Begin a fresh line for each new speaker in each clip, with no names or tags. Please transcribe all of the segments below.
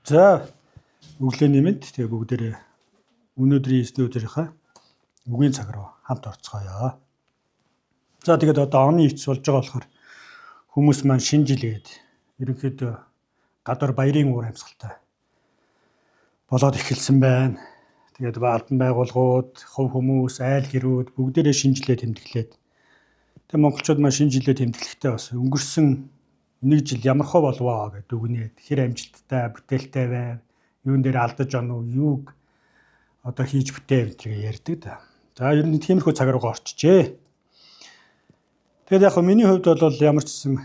За өглөөний мэнд тэгээ бүгдээрээ өнөөдрийн студиорынхаа үгийн цаг руу хамт орцгоё. За тэгээд одоо оны эц болж байгаа болохоор хүмүүс маань шинэ жилгээд ерөнхийдөө гадар баярын уур амьсгалтай болоод эхэлсэн байна. Тэгээд албан байгууллагууд, хувь хүмүүс, айл хэрүүд бүгдээрээ шинэ жилээ тэмдэглээд тэгээд монголчууд маань шинэ жилээ тэмдэглэхдээ бас өнгөрсөн нэг жил ямар хөө болвоо гэдэг дүгнээд хэр амжилттай, бүтээлтэй байв, юун дээр алдаж онов, юуг одоо хийж бүтээв гэдгийг ярьдаг да. За ер нь тиймэрхүү цаг руу орчжээ. Тэгээд яг миний хувьд бол ямар ч гэсэн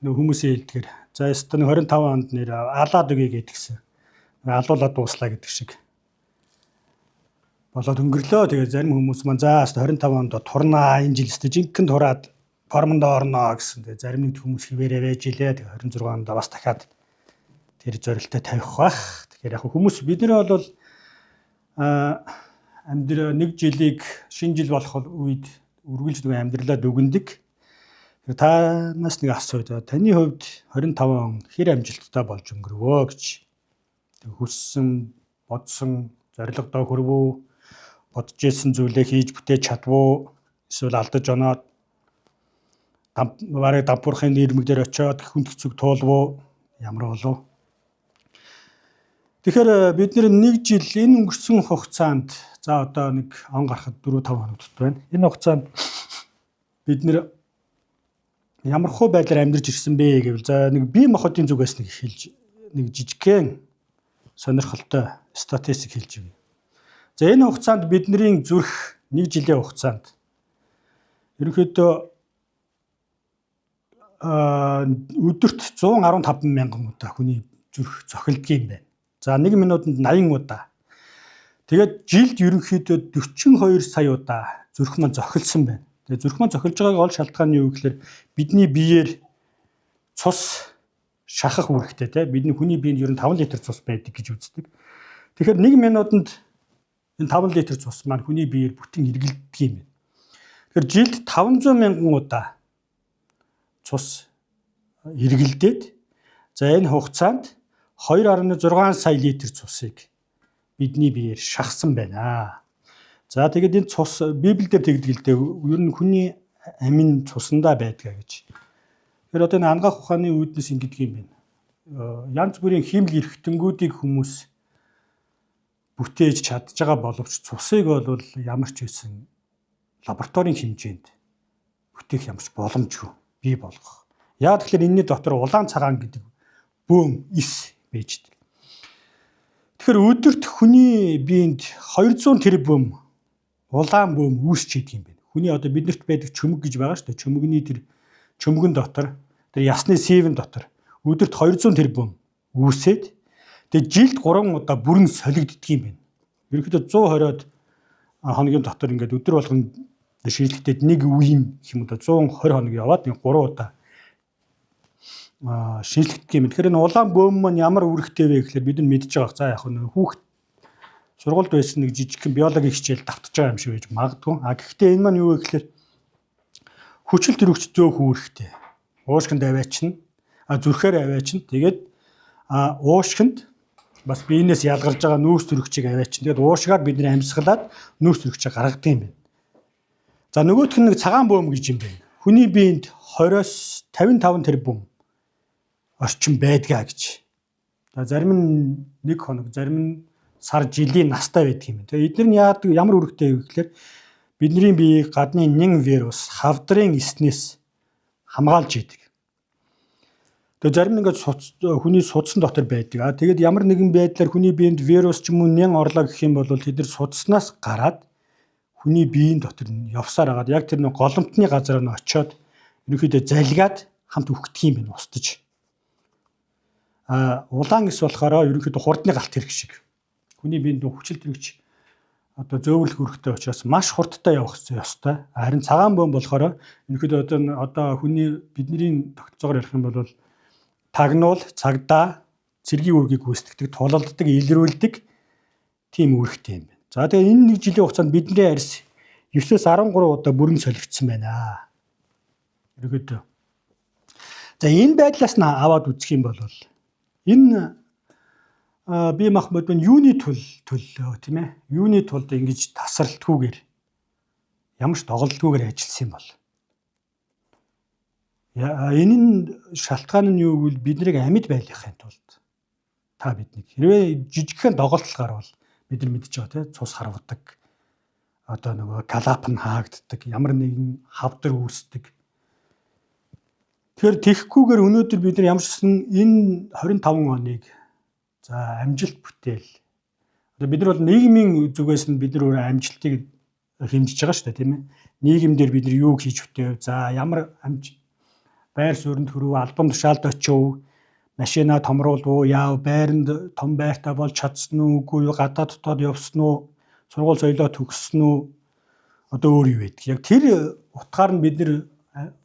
хүмүүсийн хэлдгээр за ёстой 25 онд нэр алаад өгье гэдгсэн. Алуулаад дууслаа гэдэг шиг болоод өнгөрлөө. Тэгээд зарим хүмүүс маань за 25 онд турнаа энэ жил өстө жинхэнэ тураад формонд орно гэсэн. Тэгээд зарим нэг хүмүүс хിവэрэ байж илээ. Тэгээд 26 онд бас дахиад тэр зорилттой тавих бах. Тэгэхээр яг хүмүүс бид нэр бол амьдрал нэг жилийг шинэ жил болох үед үргэлж нэг амьдралаа дүгндэг. Танаас нэг асууя. Таны хувьд 25 он хэр амжилттай болж өнгөрвөө гэж. Хүссэн, бодсон, зорилгодоо хүрвүү, бодож ирсэн зүйлээ хийж бүтээж чадвуу, эсвэл алдаж оноод барыг дампуурхын нэрмэг дээр очиод хүнд хэцүүг туулвуу, ямар болов? Тэгэхээр бид нэг жил энэ өнгөрсөн хугацаанд за одоо нэг он гарахад 4-5 хоногт байна. Энэ хугацаанд бид ямар хөө байдлаар амьдарч ирсэн бэ гэвэл за нэг бие махбодын зүгээс нэг хэлж нэг жижигхэн сонирхолтой статистик хэлж өгье. За энэ хугацаанд бидний зүрх нэг жилийн хугацаанд ерөнхийдөө өдөрт 115 мянган удаа хүний зүрх цохилдгийм байна. За 1 минутанд 80 удаа. Тэгээд жилд ерөнхийдөө 42 сая удаа зүрх маань цохилсон байна. Тэгээд зүрх маань цохилж байгааг ол шалтгаан нь юу гэхээр бидний биеэр цус шахах үүрэгтэй тийм. Бидний хүний биед ер нь 5 литр цус байдаг гэж үздэг. Тэгэхээр 1 минутанд энэ 5 литр цус маань хүний биеэр бүтэн эргэлддэг юм байна. Тэгэхээр жилд 500 мянган удаа цус эргэлдээд за энэ хугацаанд 2.6 сая литр цусыг бидний биеэр шахсан байна. За тэгээд энэ цус Библиэлд тэгдэлтэй ер нь хүний амин цусандаа байдгаа гэж. Тэгэхээр одоо энэ ангаах ухааны үүднээс ингэдэг юм байна. Янз бүрийн химэл эрхтэнгүүдийг хүмүүс бүтээж чадж байгаа боловч цусыг бол ямар ч байсан лабораторийн хэмжээнд бүтээх ямарч боломжгүй бий болгох. Яа тэгэхээр энэний дотор улаан цагаан гэдэг бөөм ис байж дээ. Тэгэхээр өдөрт хүний биед 200 тэрбум улаан бөөм үүсч идэг юм байна. Хүний одоо биднэрт байдаг чөмөг гэж байгаа шүү дээ. Чөмөгний тэр чөмгөн дотор тэр ясны сивэн дотор өдөрт 200 тэрбум үүсээд тэгээд жилд 3 удаа бүрэн солигддөг юм байна. Ерөнхийдөө 120-од хоногийн дотор ингээд өдөр болгон шийдлэгдээд нэг үеийн гэх юм уу 120 хоног яваад нэг 3 удаа шийдлэгдэх юм. Тэгэхээр энэ улаан бөөм маань ямар үүрэгтэй вэ гэхээр бид нь мэдж байгаа. За яг нэг хүүхэд сургуульд байсан нэг жижигхэн биологи хичээл давтаж байгаа юм шиг байж магадгүй. Гэхдээ энэ маань юу вэ гэхээр хүчил төрөгч зөөх үүрэгтэй. Уушгинд аваачна, зүрхээр аваачна. Тэгээд уушгинд бас биенээс ялгарж байгаа нүүрс төрөгчийг аваачна. Тэгээд уушгаар бидний амьсгалаад нүүрс төрөгчийг гаргадаг юм байна. За нөгөөх нь нэг цагаан бөөм гэж юм байна. Хүний биед 20-с 55 тэрбум орчим байдгаа гэж. За зарим нь 1 хоног, зарим нь сар жилийн настай байдаг юм. Тэгээ эдгээр нь яадаг ямар үүрэгтэй вэ гэхээр бидний биеийг гадны нэн вирус, хавдрын эснээс хамгаалж идэг. Тэгээ зарим нь ингээд хүний судсан дотор байдаг. Тэгээд ямар нэгэн байдлаар хүний биед вирус ч юм уу нэн орлоо гэх юм бол тэд нар судснаас гараад хүний биеийн дотор явсаар агаад яг тэр нэг голомтны газар нь очиод ерөнхийдөө залгиад хамт үхдэг юм байна устж. Улаан ис болохоор ерөнхийдөө хурдны галт хэрэг шиг. Хүний биед хүчил төрөгч одоо зөөвөрлөх үүрэгтэй учраас маш хурдтай явах ёстой. Харин цагаан бөөм болохоор ерөнхийдөө одоо хүний бидний тогтцоогоор ярих юм бол тагнуул, цагдаа, цэргийн үүргийг гүйцэтгэдэг, тулалддаг, илрүүлдэг тийм үүрэгтэй юм байна. За тэгээ энэ нэг жилийн хугацаанд бидний арьс 9-с 13 удаа бүрэн солигдсон байна. Ерөнхийдөө. За энэ байдлаас нь аваад үзэх юм бол энэ бие махбод нь юуны төлөө тийм ээ? Юуны тулд ингэж тасралтгүйгээр ямар ч доголдолгүйгээр ажилласан юм бол. Энэ нь шалтгаан нь юу гэвэл биднийг амьд байлгахын тулд та биднийг хэрвээ жижигхэн доголдол гарвал бид нар мэдж байгаа тийм цус харвдаг. Одоо нөгөө калап нь хаагддаг, ямар нэгэн хавдар үүсдэг. Тэгэхээр тэхгүйгээр өнөөдөр бид нар ямар ч гэсэн энэ 25 оныг за амжилт бүтээл. Одоо бид нар бол нийгмийн зүгээс нь бид нар өөрөө амжилтыг хэмжиж байгаа шүү дээ, тийм ээ. Нийгэмдэр бид нар юу хийж хөтөөв? За ямар байр суурьнд хүрв, албан тушаалд очив, машина томруулв, яав, байранд том байртаа болж чадсан уу, үгүй юу, гадаад дотоод явсан уу, сургууль соёлоо төгссөн үү? Одоо өөр юу байдаг? Яг тэр утгаар нь бид нар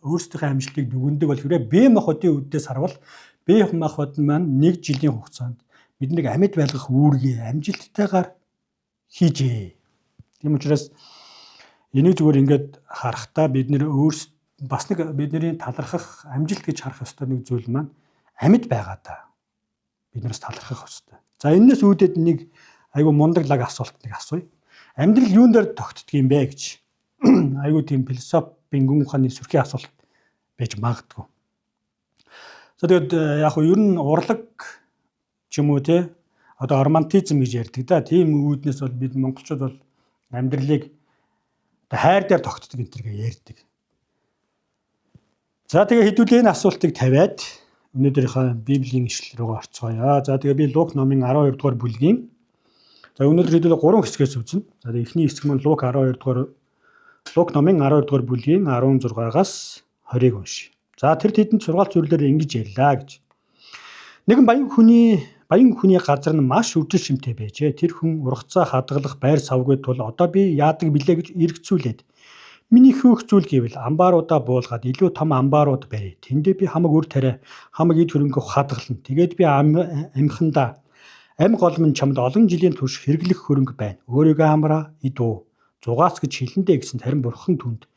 өөрсдийнхөө амжилтыг дүгнэдэг бол хэрэг бие махбодын үднээс харвал бие махбод маань 1 жилийн хугацаанд биднийг амьд байлгах үүргээ амжилттайгаар хийжээ. Тийм учраас энийг зүгээр ингээд харахтаа бид нэр бас нэг бидний талархах амжилт гэж харах ёстой нэг зүйл маань амьд байгаа да. Биднээс талархах ёстой. За энэс үүдээд нэг айгу мундаглаг асуулт нэг асууя. Амьдрал юун дээр тогтдөг юм бэ гэж. Айгу тийм философийн гүн ухааны сүрхий асуулт байж магадгүй. За тэгээд яг хөө ер нь урлаг ч юм уу те одоо романтизм гэж ярьдаг да. Тийм үүднээс бол бид монголчууд бол амьдралыг хайр дээр тогтдог энэ төргээ ярьдаг. За тэгээ хэдүүлээ энэ асуултыг тавиад өнөөдрийнхөө Библийн ишлэл рүү орцгоё. За тэгээ би Лук номын 12 дугаар бүлгийн за өнөөдөр хэдүүлээ 3 хэсгээс үзнэ. За тэгээ эхний хэсэг нь Лук 12 дугаар Лук номын 12 дугаар бүлгийн 16-аас 20-ыг уншия. За тэр тэдэнд сургаалт зөвлөлөөр ингэж ярьлаа гэж. Нэгэн баян хүний газар нь маш үржил шимтэй байжээ. Тэр хүн ургацаа хадгалах байр савгүй тул одоо би яадаг билээ гэж эргцүүлээд миний хөөх зүйл гэвэл амбааруудаа буулгаад илүү том амбаарууд барья. Тэндээ би хамаг үр тариа, хамаг эд хөрөнгө хадгална. Тэгээд би амхандаа ам голмон чамд олон жилийн турш хэрэглэх хөрөнгө байна. Өөрийгөө амраа идүү. Зугаац гэж хэлэндэ гэсэн харин бурхан түнд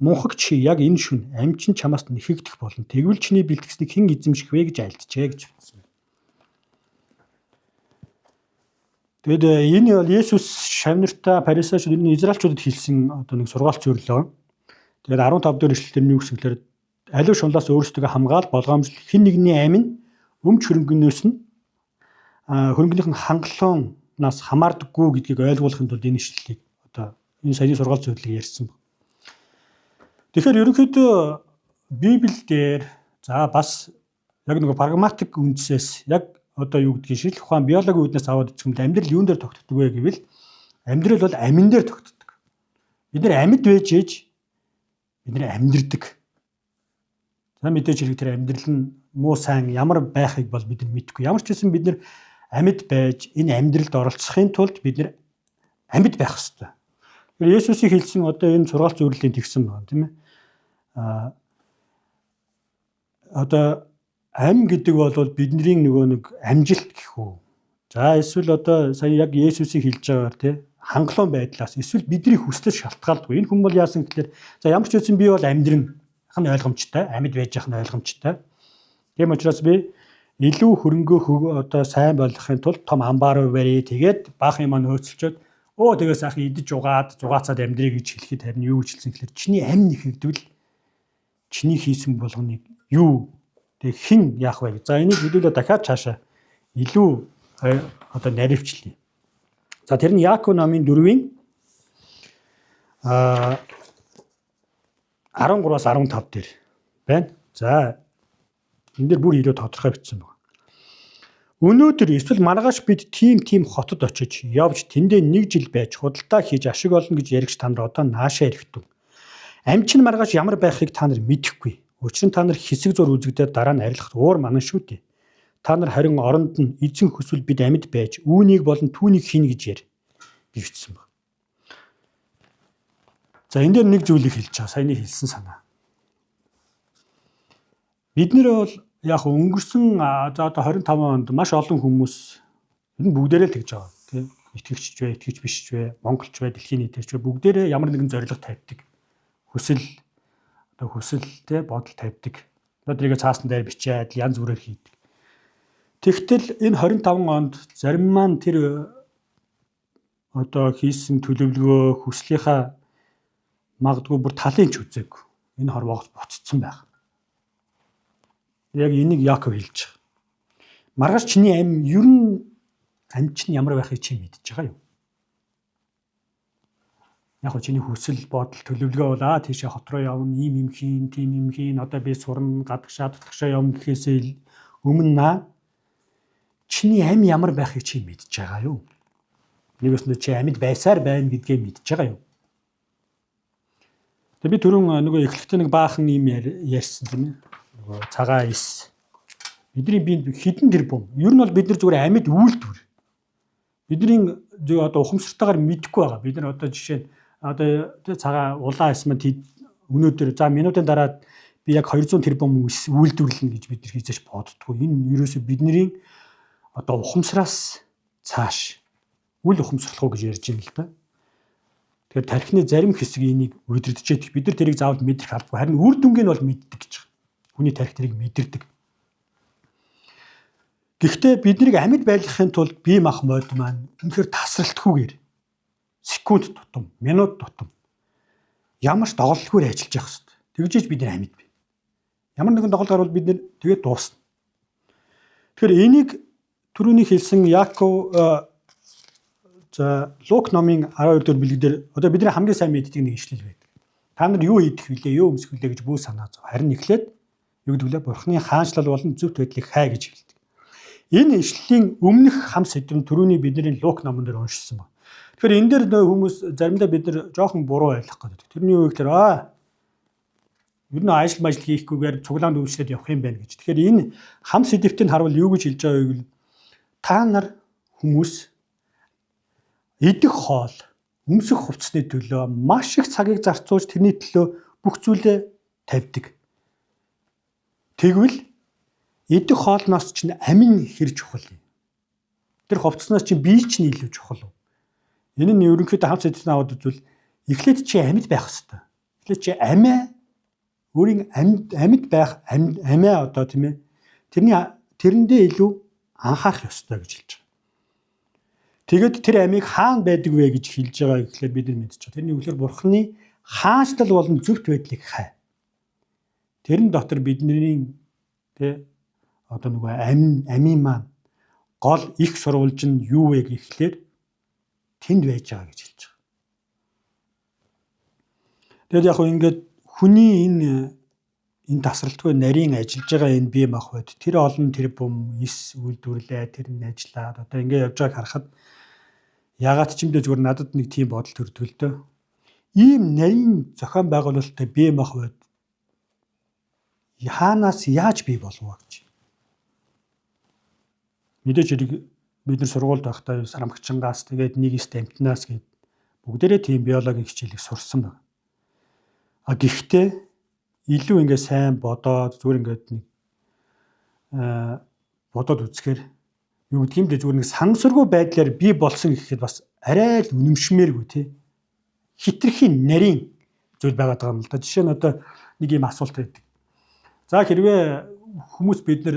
мунхаг чи яг энэ шүн амчин чамаас нэхэгдэх болно. Тэгвэл чиний бэлтгэснийг хэн эзэмших вэ гэж айлтжээ гэж хэлсэн. Тэгэд энэ бол Есүс шавнартаа фарисеучуд энэ израилчуудад хэлсэн одоо нэг сургаалт зөвлөө. Тэгээд 15 дэх эшлэлээр нь юу гэсэн гэхээр аливаа шунлаас өөрсдөө хамгаал болгоомжл хэн нэгний амин өмч хөрөнгөнөөс нь хөрөнгөнийх нь хангалуунаас хамаардаггүй гэдгийг ойлгуулахын тулд энэ ишлэлийг одоо энэ саяны сургаалт зөвлөлийг ярьсан. Тэгэхээр ерөнхийдөө Библиэлд за бас яг нэг прагматик үндсээс яг одоо юу гэдгийг шинжлэх ухаан биологийн үүднээс аваад үзэх юм бол амьдрал юун дээр тогтдог вэ гэвэл амьдрал бол амин дээр тогтдог. Бид нар амьд байж ээж бид нар амьдэрдэг. За мэдээж хэрэг тэр амьдрал нь муу сайн ямар байхыг бол бид нар мэдэхгүй. Ямар ч гэсэн бид нар амьд байж энэ амьдралд оролцохын тулд бид нар амьд байх ёстой. Тэр Есүсийн хэлсэн одоо энэ сургаалт зөвлөлийн тэгсэн байна тийм ээ. Одоо ам гэдэг бол бидний нөгөө нэг амжилт гэх үү. За эсвэл одоо сая яг Есүсийг хэлж байгаагаар тий хангалуун байдлаас эсвэл бидний хүслээс шалтгаалдаггүй. Энэ хүн бол яасан гэхээр за ямар ч үсэн би бол амьдрын ах нь ойлгомжтой, амьд байж ах нь ойлгомжтой. Тийм учраас би илүү хөрөнгөө одоо сайн болгохын тулд том амбаар барья. Тэгээд баахан юм нөөцлчөөд тэгээ сайхан идэж угаад зугаацаад амьдрий гэж хэлэхэд харин юу гэж хэлсэн гэхээр чиний амь нэхэгдвэл чиний хийсэн болгоныг юу тэг хэн яах вэ? За энийг хэдүүлээ дахиад цаашаа илүү одоо наривчлаа. За тэр нь Яаков номын 4-ийн 13-аас 15 дээр байна. За энэ дээр бүр илүү тодорхой бичсэн байна. Өнөөдөр эсвэл маргааш бид тийм хотод очиж явж тэндээ 1 жил байж худалдаа хийж ашиг олно гэж яригч та нар одоо наашаа ирэхтэн. Амчин маргааш ямар байхыг та нар мэдэхгүй. Учир нь та нар хэсэг зур үзэгдээд дараа нь арилгах уур манан шүү дээ. Та нар харин оронд нь эзэн хүсвэл бид амьд байж үүнийг болон түүнийг хийнэ гэж яар. Бичсэн байна. За энэ дээр нэг зүйлийг хэлж байгаа. Саяны хэлсэн санаа. Бид нэр бол яг өнгөрсөн за одоо 25 онд маш олон хүмүүс энэ бүгдээрээ л тэгж байгаа. Тийм итгэгч ч вэ, итгэгч биш ч вэ, монголч вэ, дэлхийн нийтч вэ бүгдээрээ ямар нэгэн зорилго тавьдаг. Хүсэл те бодол тавьдаг. Өдрийгөө цаасан дээр бичээд янз бүрээр хийдэг. Тэгтэл энэ 25 онд зарим маань тэр одоо хийсэн төлөвлөгөө хүслийнхаа магадгүй бүр талын ч үзег энэ хорвоогоос буцагдсан байх. Яг энийг Яаков хэлж байгаа. Маргааш чиний амь ер нь амь чинь ямар байхыг чи мэдж байгаа юу? Яг нь чиний хүсэл бодол төлөвлөгөө бол тийшээ хот руу явна, ийм юм хийн, тийм юм хийн, одоо би сурна, гадагшаа явна гэхээсээ өмнө чиний амь ямар байхыг чи мэдж байгаа юу? Нэг өснө чи амьд байсаар байна гэдгээ мэдж байгаа юу? Тэгээ би түрүүн нөгөө эхлэхдээ нэг баахан юм ярьсан тийм ээ. Нөгөө цагаан ис. Бидний биед хідэн тэрбум. Ер нь бол бид нар зүгээр амьд үйлдвэр. Бидний одоо ухамсартайгаар мэдэхгүй байгаа. Бид нар одоо жишээ нь одоо цагаан улаан ис маань өнөөдөр за минутын дараа би яг 200 тэрбум үйлдвэрлэнэ гэж бид нар хийжээч боддгоо. Энэ ерөөсөө бидний одоо ухамсараас цааш үл ухамсарлах уу гэж ярьж байна л да. Тэгэхээр тархины зарим хэсэг энийг удирдах. Бид нар тэрийг заавал мэдрэх албагүй. Харин үр дүнг нь бол мэддэг гэж байна. Хүний тархи тэрийг мэдэрдэг. Гэхдээ биднийг амьд байлгахын тулд бие мах мод маань үнэхээр тасралтгүйгээр секунд тутам, минут тутам ямар ч доголдолгүй ажиллаж явах хэрэгтэй. Тэгжээж бид нар амьд бай. Ямар нэгэн доголдол гарвал бид нар тэгээд дуусна. Тэгэхээр энийг түрүүний хэлсэн Яаков Лук номын 12 дугаар бүлэгдэр одоо бидний хамгийн сайн мэддэг нэг ишлэл байдаг. Та нар юу хийх вүлээ, юу өмсөх вүлээ гэж бүү санаа зов. Харин эхлээд юу гэдэг вэ? Бурхны хаанчлал болон зөвхт байдлыг хай гэж хэлдэг. Энэ ишлэлийн өмнөх хам сэдвэн түрүүний бидний Лук номон дээр уншсан ба. Тэгэхээр энэ дээр хүмүүс заримдаа бид нар жоохон буруу ойлгох гэдэг. Тэрний юу гэхээр ер нь ажил хийхгүйгээр цуглаанд үйлчлээд явах юм байна гэж. Тэгэхээр энэ хам сэдвтийг харуул юу гэж хэлж байгаа вэ гэвэл та нар хүмүүс идэх хоол, өмсөх хувцсны төлөө маш их цагийг зарцуулж тэрний төлөө бүх зүйлээ тавьдаг. Тэгвэл идэх хоолноос чинь амин хэр чухал юм. Тэр хувцснаас чинь бие чинь илүү чухал. Энэ нь ерөнхийдөө хам сэдвтэн аваад үзвэл эхлээд чи амьд байх хэрэгтэй. Эхлээд чи амиа өөрийн амьд байх амиа одоо тийм ээ. Тэрэндээ илүү анхаарах ёстой гэж хэлж байгаа. Тэгээд тэр амийг хаана байдаг вэ гэж хэлж байгаа гэхлээр бид нар мэдчихэж байгаа. Тэрний үгээр Бурхны хаанчлал болон зөвхт байдлыг хай. Тэрэн дотор бидний одоо нөгөө амийн маань гол их сурвалж нь юу вэ гэхлээр тэнд байж байгаа гэж хэлж байгаа. Тэгэд яг ингээд хүний энэ тасралтгүй нарийн ажиллаж байгаа энэ бие махбод тэр олон тэрбум эс үйлдвэрлээ, тэр нь ажиллаад одоо ингээд явж байгааг харахад ягаад ч юм дэ зүгээр надад нэг тийм бодол төрдөг л дөө. Ийм нарийн зохион байгуулалттай бие махбод хаанаас яаж бий болов гэж. Мэдээж бид нар сургуульд байхдаа Сарамгчангаас тэгээд нэг стемтнаас гээд бүгдээрээ тийм биологийн хичээлийг сурсан байна. Гэхдээ илүү ингээд сайн бодоод зүгээр ингээд нэг бодоод үзэхээр юу гэдэг юм бэ зүгээр нэг сансаргүй байдлаар бий болсон гэхэд бас арай л үнэмшмээргүй тий. Хитрхийн нарийн зүйл байгаад байгаа юм л да. Жишээ нь одоо нэг юм асуулт байдаг. За хэрвээ хүмүүс бид нар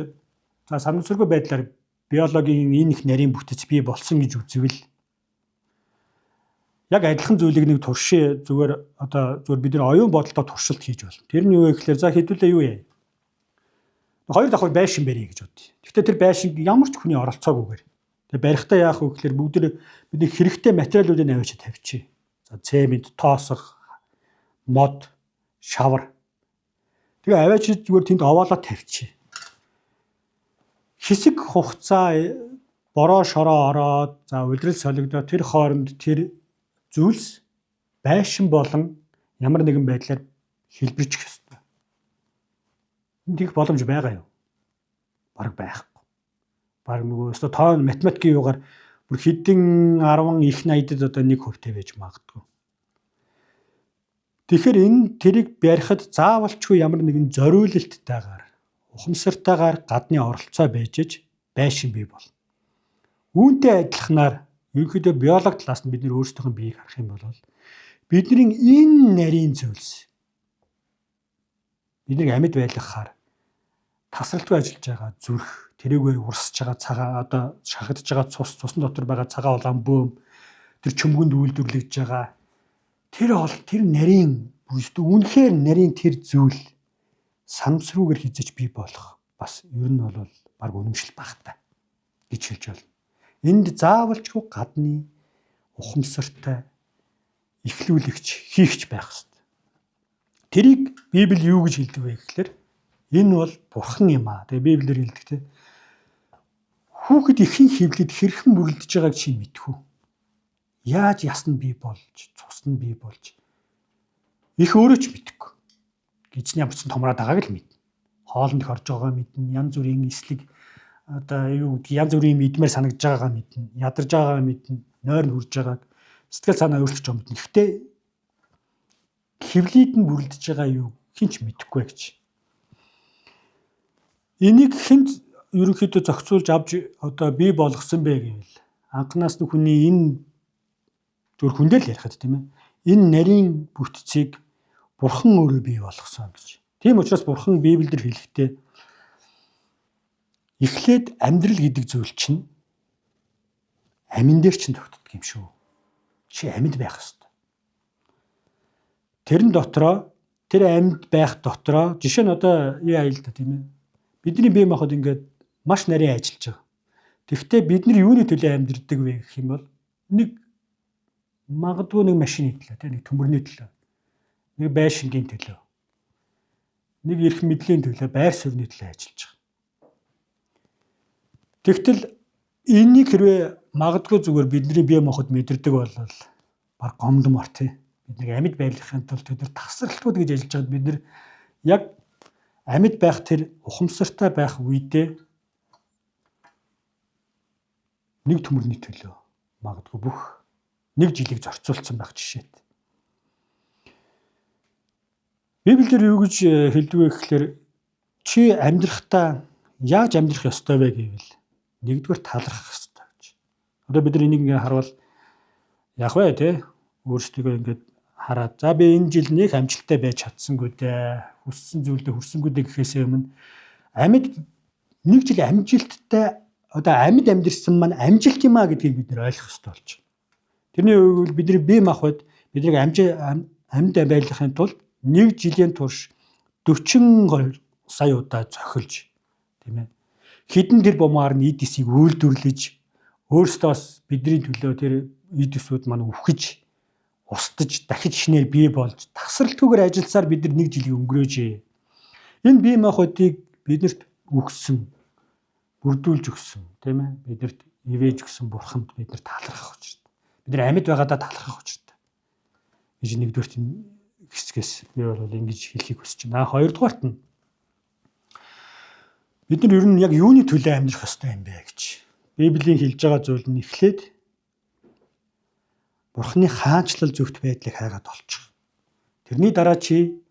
сансаргүй байдлаар биологийн энэ их нарийн бүтэц бий болсон гэж үзвэл яг адилхан зүйлийг нэг туршийн зүгээр бид нар оюун бодолтой туршилт хийж болно. Тэр нь юу вэ гэхээр за хэдүүлээ юу яа. Хоёр давхар байшин барья гэж бодъё. Гэхдээ тэр байшинг ямар ч хүний оролцоогүйгээр. Тэгээ барихтаа яах вэ гэхээр бүгд бидний хэрэгтэй материалуудыг авчиж тавьчих. За цемент, тоосох, мод, шавар. Тэгээ аваачид зүгээр тэнд овоолоо тавьчих. Хэсэг хугацаа бороо шороо ороод за улирал солигдоод тэр хооронд тэр зүйлс байшин болон ямар нэгэн байдлаар хэлбэрчих ёстой. Энд их боломж байгаа юу? Бараг байхгүй. Бараг нөгөө өстө тоон математикийн югаар бүр хэдэн 10 их 80-д одоо 1% байж магадгүй. Тэгэхээр энэ тэрийг барихад заавалчгүй ямар нэгэн зориулалттайгаар ухамсартайгаар гадны оролцоо байж байшин бий болно. Үүнтэй адилханаар ерөнхийдөө биологи талаас нь бид нэр өөрсдийнхөө биеийг харах юм бол бидний энэ нарийн зүйлс бидний амьд байлгахаар тасралтгүй ажиллаж байгаа зүрх, тэрүүгээр урсж байгаа цагаан одоо шахагдж байгаа цусан дотор байгаа цагаан улаан бөөм, тэр чөмгөнд үйлдвэрлэж байгаа тэр нарийн үнэхээр нарийн тэр зүйл санамсруугаар хизэж бий болох бас ер нь бол баг үнэмшил багтаа гэж хэлж байна. Энд заавалчгүй гадны ухамсартай эхлүүлэгч хийгч байх хэрэгтэй. Тэрийг Библи юу гэж хэлдэг вэ гэхээр энэ бол бурхан юм аа. Тэгээ Библиэр хэлдэг те. Хүүхэд ихэн хөвлөд хэрхэн бүрлдэж байгааг чи мэдхүү. Яаж ясна бий болж, цусна бий болж их өөрөө ч мэдэхгүй. Гизний амтсан томроод байгааг л мэднэ. Хоолнд хорж байгаа мэднэ. Янз бүрийн эслэг одоо юу гэдэг янз бүрийн мэдмээр санагдж байгаагаа мэднэ. Ядарж байгаагаа мэднэ. Нойр нь хүрж байгааг сэтгэл санаа өөрчлөж байгаа мэднэ. Гэхдээ хөвлөд нь бүрлдэж байгаа юу хинч мэдэхгүй гэж. Энийг хэнд ерөнхийдөө зохицуулж авч одоо бий болгосон бэ гэвэл анханаас нь хүний энэ зөв хүндэл ярихад тийм ээ. Энэ нарийн бүтцийг бурхан өөрөө бий болгосон гэж. Тийм учраас бурхан Библиэлд хэлэхдээ эхлээд амьдрал гэдэг зүйл чинь амин дээр чинь тогтдог юм шүү. Чи амьд байх ёстой. Тэрэн дотроо тэр амьд байх дотроо жишээ нь одоо яа ил та тийм ээ. Бидний бие махбод ингээд маш нарийн ажиллаж байгаа. Тэгэхдээ бид нар юуны төлөө амьдэрдэг вэ гэх юм бол нэг магадгүй нэг машины төлөө тийм нэг төмөрний төлөө. Нэг байшингийн төлөө. Нэг эрх мэдлийн төлөө, байр суурьны төлөө ажиллаж байгаа. Тэгтэл энийг хэрвээ магадгүй зүгээр бидний бие махбод мэдэрдэг бол баг гомдмор тий. Бид нэг амьд байрлахын тулд бид нар тасралтууд гэж ажиллаж байгаад бид нар яг амьд байх тэр ухамсартай байх үедээ нэг төмөрний төлөө магадгүй бүх нэг жилиг зорцуулсан байх жишээд. Библиэр юу гэж хэлдэг вэ гэхээр чи амьдрахтаа яаж амьдрах ёстой вэ гэвэл нэгдүгээр талархах ёстой гэж. Одоо бид нар энийг ингээ харвал яг вэ те өөрсдөө ингээд хараад за би энэ жил нэг амжилттай байж чадсангүй дээ. Хүссэн зүйлдээ хүрсэнгүй дээ гэхээсээ өмнө амьд нэг жил амжилттай одоо амьд амьдэрсэн маань амжилт юм а гэдгийг бид нэр ойлгох ёстой болж байна. Тэрний үйл бидний бие махбод бидний амьд байрлахын тулд нэг жилийн турш 40 сая удаа цохилж тийм ээ. Хідэн тэр бомаар нь эдисийг үйлдвэрлэж өөрсдөөс бидний төлөө тэр эдисүүд маань үхэж устж дахиж шинээр бий болж тасралтгүйгээр ажилласаар бид нар нэг жилийг өнгөрөөж. Энэ бие махбодыг биднэрт өгсөн, бүрдүүлж өгсөн, тийм ээ. Биднэрт ивэж өгсөн бурханд бид нар талархах учиртай. Бид нар амьд байгаадаа талархах учиртай. Гэж нэгдүгээрт энэ хэсгээс би бол ингэж хэлхийг хүсэж байна. Хоёрдугаарт нь бид нар ер нь яг юуны төлөө амьдрах ёстой юм бэ гэж. Библийн хэлж байгаа зүйл нь эхлээд Бурхны хаанчлал зөвхт байдлыг хайгаад олчих. Тэрний дараа чи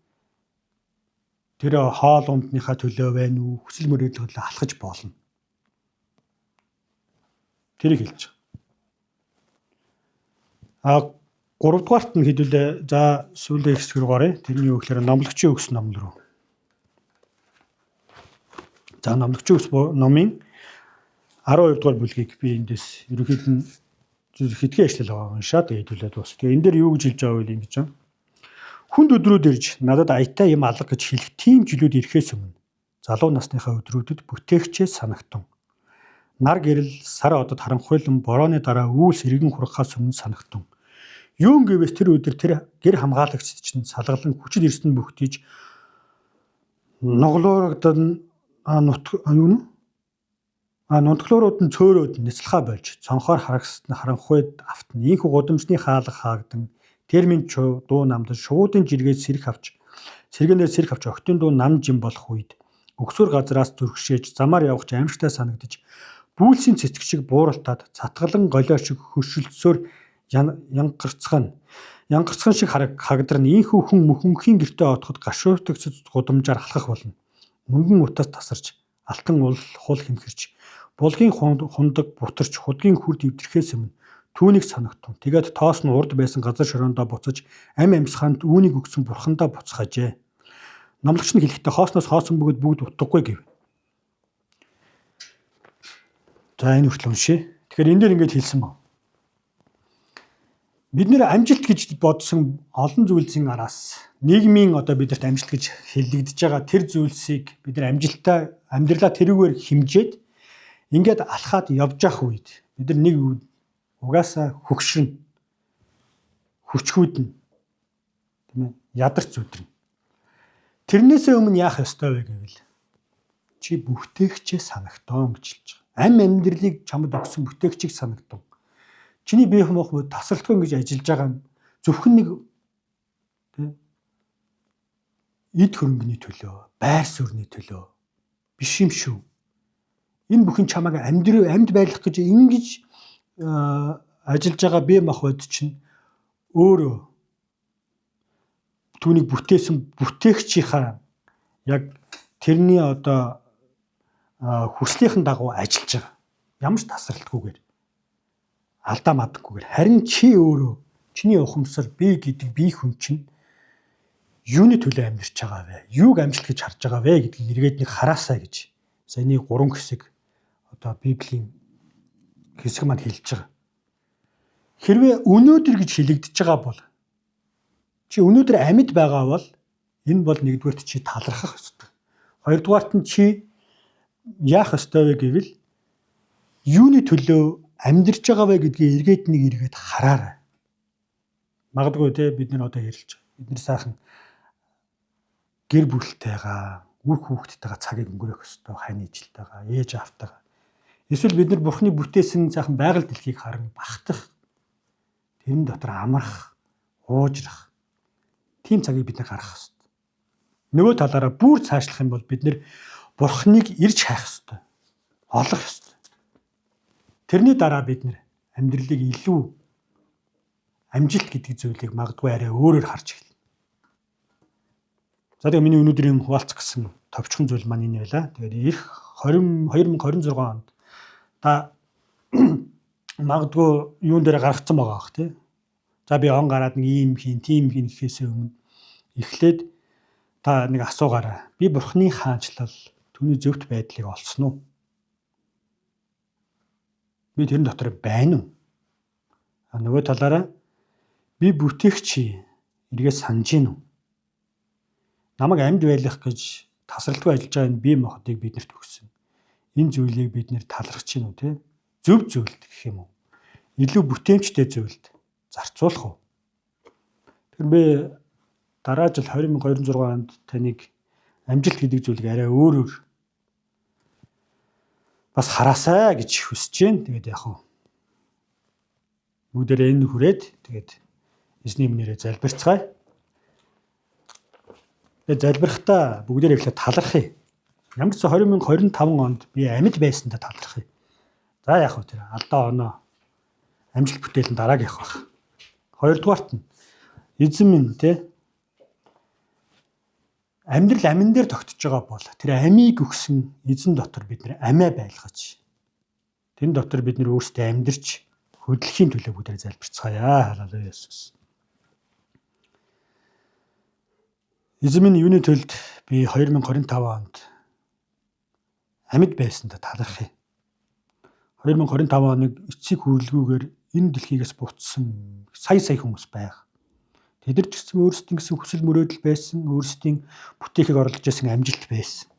тэр хоол ундныхаа төлөө байна уу, хүсэл мөрөөдлийн төлөө алхаж болно. Тэрийг хэлж байгаа. Гуравдугаарт нь хэдүүлээ за сүүлийн хэсэг рүү гарыг. Тэрний юу гэхээр номлогчийн өгс ном руу. За номлогчийн өгс номын 12 дугаар бүлгийг би эндээс ерөнхийд нь хэдхэн ажил байгаа уншаад хэдүүлээ дуус. Тэгээ энэ дээр юу гэж хэлж байгаа вэ ингэж байна. Хүнд өдрүүд ирж надад аятай юм алга гэж хэлэх тийм жилүүд ирэхээс өмнө залуу насныхаа өдрүүдэд бүтээгчээ санагтун. Нар гэрэл сар одод харанхуйлан борооны дараа үүс иргэн хурахаас өмнө санагтун. Юун гэвээс тэр өдөр тэр гэр хамгаалагчид чинь салгалан хүчил эрсэнд бүхтийж ноглоорогдсон нутглуурууд нь цөөрөөд нэцлэхаа болж цонхоор харагсна харанхуйд автна. Ийхүү гудамжны хаалга хаагдан термин дуу намдан шуудын жиргээс сэргэнээр сэрх авч октын дуу нам жим болох үед өгсөр газраас зүрхшээж замаар явах аимшигтай санагдаж бүүлсийн цэцэг шиг бууралтаад цатгалан голио шиг хөшөлтсөөр янгарцхан шиг хагдарна. Ийхүү хүн мөхөнхийн гэртээ отоход гашуутагц гудамжаар алхах болно. Мөнгөн утас тасарч алтан хул хэмхэрч булгийн хундаг бутарч худгийн хүрд өвдөрхөөс өмнө түүнийг санагтун. Тэгээд тоос нь урд байсан газар шороондоо буцаж амьсгаанд үүнийг өгсөн бурхандаа буцхажээ. Номлогч нь хэлэхдээ хоосноос хоосон бөгөөд бүгд утгагүй гэв. За энэ хүртэл уншия. Тэгэхээр энэ дээр ингэж хэлсэн ба. Бид нэр амжилт гэж бодсон олон зүйлсийн араас нийгмийн одоо бидэрт амжилт гэж хэлэгдэж байгаа тэр зүйлсийг бид нар амжилттай амьдралаа тэрүүгээр хэмжээд ингээд алхаад явж явах үед бид нар нэг угаасаа хөгшрөн хүчгүүдэн тийм ээ ядарч зүдрэн. Тэрнээсээ өмнө яах ёстой вэ гэвэл чи бүтээгчээ санагтаон гэж хэлж байгаа. Ам амьдралыг чамд өгсөн бүтээгчийг санагтун. Чиний бие махбод тасралтгүй ингэж ажиллаж байгаа нь зөвхөн нэг тийм эд хөрөнгөний төлөө, байр суурьны төлөө биш юм шүү. Энэ бүхэн чамайг амьд байлгах гэж ингэж ажиллаж байгаа бие махбод чинь өөрөө түүнийг бүтээсэн бүтээгчийнхаа яг тэрний одоо хүслийнхэн дагуу ажиллаж байгаа. Ямар ч тасралтгүйгээр алдаа мадахгүйгээр харин чи өөрөө чиний ухамсар би гэдэг бие хүн чинь юуны төлөө амьдарч байгаа вэ? Юуг амжилт гэж харж байгаа вэ гэдгийг эргээд нэг хараасаа гэж саяны 3 хэсэг одоо Библийн хэсэг маань хэлж байгаа. Хэрвээ өнөөдөр гэж хэлэгдэж байгаа бол чи өнөөдөр амьд байгаа бол энэ бол нэгдүгээрт чи талархах ёстой. Хоёрдугаарт нь чи яах ёстой вэ гэвэл юуны төлөө амьдарч байгаа вэ гэдгийг эргээд хараарай. Магадгүй те бид нар одоо ярилж байгаа. Бид нар сайхан гэр бүлтэйгаа, үр хүүхдтэйгээ цагийг өнгөрөөх ёстой, хань ижилтэйгаа, ээж аавтайгаа. Эсвэл бид нар Бурхны бүтээсэн сайхан байгаль дэлхийг харан бахтах. Тэрэн дотор амрах, уужрах. Тийм цагийг бид нар гаргах ёстой. Нөгөө талаараа бүр цаашлах юм бол бид нар Бурхныг ирж хайх ёстой. Олох ёстой. Тэрний дараа бид нэр амьдралыг илүү амжилт гэдэг зүйлийг магадгүй арай өөрөөр харж эхэлнэ. За тэгээ миний өнөөдрийн хуваалцах гэсэн товчхон зүйл маань энэ байлаа. Тэгээд эх 2026 онд та магадгүй юун дээр гаргацсан байгаа бах тий. За би он гараад нэг ийм хийн, тийм хийн гэхээс өмнө эхлээд та нэг асуугаарай. Би Бурхны хаанчлал түүний зөвхт байдлыг олсон уу? Би тэрэн дотор байна уу? Нөгөө талаараа би бүтээгч эргээ санаж гин үү? Намайг амьд байлгах гэж тасралтгүй ажиллаж байгаа энэ бие махбодыг биднэрт өгсөн. Энэ зүйлийг бид нэр талархаж гин үү те? Зөв зүйлд гэх юм уу? Илүү бүтээмжтэй зүйлд зарцуулах уу? Тэр би дараа жил 2026 онд таныг амжилт гэдэг зүйлийг арай өөрөөр бас хараасаа гэж хүсэж байна. Тэгээд яг хөө бүгдээрээ энэ хүрээд тэгээд эзний өмнөрөө залбирцгаая. Тэгээд залбирахдаа бүгдээрээ эхлээд талархъя. Ямар ч 2025 онд би амьд байсандаа талархъя. За яг хөө тэр алдаа оноо амжилт бүтээлэн дараагийнх байх. Хоёрдугаарт нь эзэн минь те амьдрал амин дээр тогтож байгаа бол тэр амийг өгсөн эзэн дотор бид нэр амиа байлгаж тэн дотор бид нэр өөрсдөө амьдарч хөдлөхийн төлөө бүгдээр залбирцгаая. Халелуя Иесус. Эзэн минь юуны төлд би 2025 онд амьд байсандаа талархъя. 2025 оныг эцсийг хүрэлгүйгээр энэ дэлхийгээс буцсан сая хүмүүс байх. Тэд нар ч гэсэн өөрсдийн гэсэн хүсэл мөрөөдөл байсан, өөрсдийн бүтээхийг орлож байсан амжилт байсан.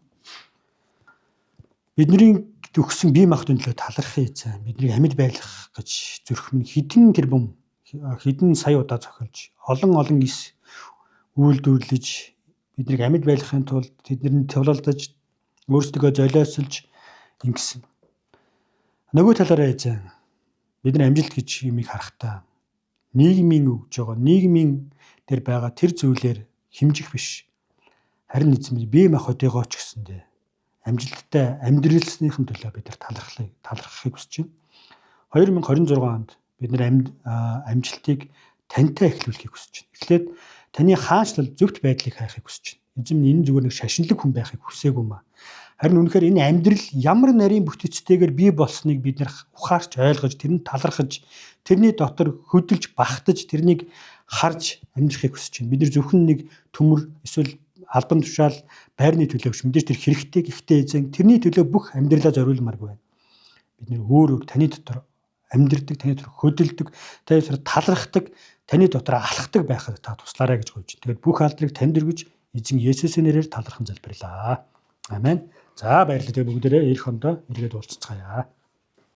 Бидний өгсөн бие махбодын төлөө талархъя эзэн. Бидний амьд байлгах гэж зүрх минь хэдэн тэрбум хэдэн сая удаа зохиолж, олон гис үйлдвэрлэж, биднийг амьд байлгахын тулд тэдний тулалдаж, өөрсдөө золиослж ингэсэн. Нөгөө талаараа эзэн бидний амжилт гэж юмыг харахтаа нийгмийн өгж байгаа нийгмийн дээр байгаа тэр зүйлээр хэмжих биш. Харин эзэн бие махбодыгоо ч гэсэндээ амжилттай амьдралсныхын төлөө бид нар талархахыг хүсэж байна. 2026 онд бид нар амжилтыг тантай эхлүүлэхийг хүсэж байна. Эхлээд таны хаанчлал зөвхт байдлыг хайхыг хүсэж байна. Эзэн минь энэ зүгээр нэг шашинлаг хүн байхыг хүсээгүй маа. Харин үнэхээр энэ амьдрал ямар нарийн бүтээцтэйгээр бий болсныг бид нар ухаарч ойлгож, тэрнд талархаж, тэрний дотор хөдөлж, багтаж, тэрнийг харж амьдрахыг хүсэж байна. Бид нар зөвхөн нэг төмөр эсвэл албан тушаал байрны төлөө биш. Мэдээж тэр хэрэгтэй гэхдээ эзэн тэрний төлөө бүх амьдралаа зориулмааргүй байна. бид нэр өөр таны дотор амьдрдаг, таны дотор хөдөлдөг, таны дотор талархдаг, таны дотор алхдаг байхад та туслаарай гэж гуйж. Тэгээд бүх алдрыг танд өргөж эзэн Есүсийн нэрээр талархан залбирлаа. Амен. За баярлалаа. Тэгээд бүгдээрээ эх хондоо эргээд уулзцгаая.